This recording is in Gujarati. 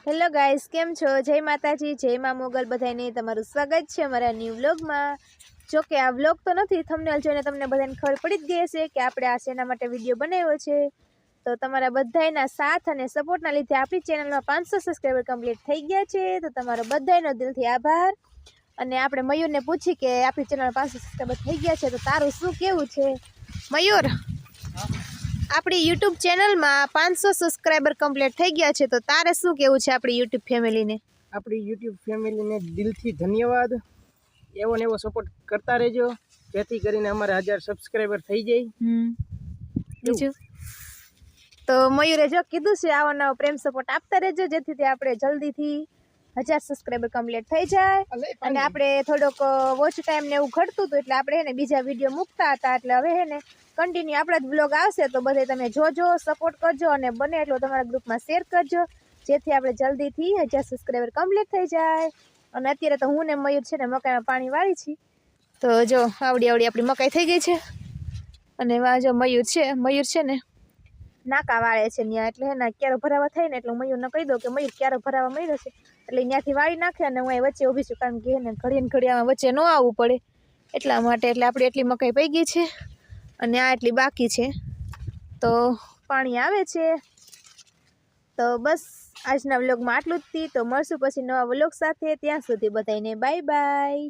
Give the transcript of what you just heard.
હેલો ગાઈસ, કેમ છો? જય માતાજી, જય મા મોગલ બધાને તમારું સ્વાગત છે અમારા ન્યૂ વ્લોગમાં। જો કે આ વ્લોગ તો નથી, થંબનેલ જોઈને તમને બધાને ખબર પડી જ ગઈ હશે કે આપણે આ શેના માટે વિડીયો બનાવ્યો છે। તો તમારા બધાયના સાથ અને સપોર્ટના લીધે આપણી ચેનલમાં 500 સબસ્ક્રાઈબર કમ્પ્લીટ થઈ ગયા છે। તો તમારો બધાયનો દિલથી આભાર। અને આપણે મયુરને પૂછી કે આપણી ચેનલમાં 500 સબસ્ક્રાઈબર થઈ ગયા છે તો તારું શું કેવું છે મયુર? આપણી YouTube ચેનલમાં 500 સબસ્ક્રાઈબર કમ્પ્લીટ થઈ ગયા છે તો તારે શું કેવું છે આપણી YouTube ફેમિલીને? આપણી YouTube ફેમિલીને દિલથી ધન્યવાદ। એવો ને એવો સપોર્ટ કરતા રહેજો જેથી કરીને અમારે 1000 સબસ્ક્રાઈબર થઈ જાય। બીજું તો મયુરે જો કીધું છે આવો નવો પ્રેમ સપોર્ટ આપતા રહેજો જેથી આપણે જલ્દીથી 1000 સબસ્ક્રાઈબર કમ્પ્લીટ થઈ જાય। અને આપણે થોડોક વોચ ટાઈમ ને એવું ઘટતું હતું એટલે આપણે એને બીજા વિડીયો મૂકતા હતા, એટલે હવે હે ને કન્ટિન્યુ આપણા જ બ્લોગ આવશે તો બધે તમે જોજો, સપોર્ટ કરજો અને બને એટલો તમારા ગ્રુપમાં શેર કરજો જેથી આપણે જલ્દીથી 1000 સબસ્ક્રાઈબર કમ્પ્લીટ થઈ જાય। અને અત્યારે તો હું ને મયુર છે ને મકાઈમાં પાણી વાળી છી તો જો આવડી આપણી મકાઈ થઈ ગઈ છે। અને વા જો મયુર છે ને નાકા વાળે છે ત્યાં, એટલે એના ક્યારો ભરાવા થાય ને એટલે મયુરને કહી દઉં કે મયુર ક્યારો ભરાવા મળ્યો છે એટલે ત્યાંથી વાળી નાખે અને હું અહીં વચ્ચે ઊભી છું, કારણ કે એને ઘડીએ ને ઘડી આમાં વચ્ચે ન આવવું પડે એટલા માટે। એટલે આપણે એટલી મકાઈ પઈ ગઈ છે અને આ એટલી બાકી છે તો પાણી આવે છે। તો બસ આજના વ્લોગમાં આટલું જ હતી, તો મળશું પછી નવા વ્લોગ સાથે। ત્યાં સુધી બધાને બાય બાય।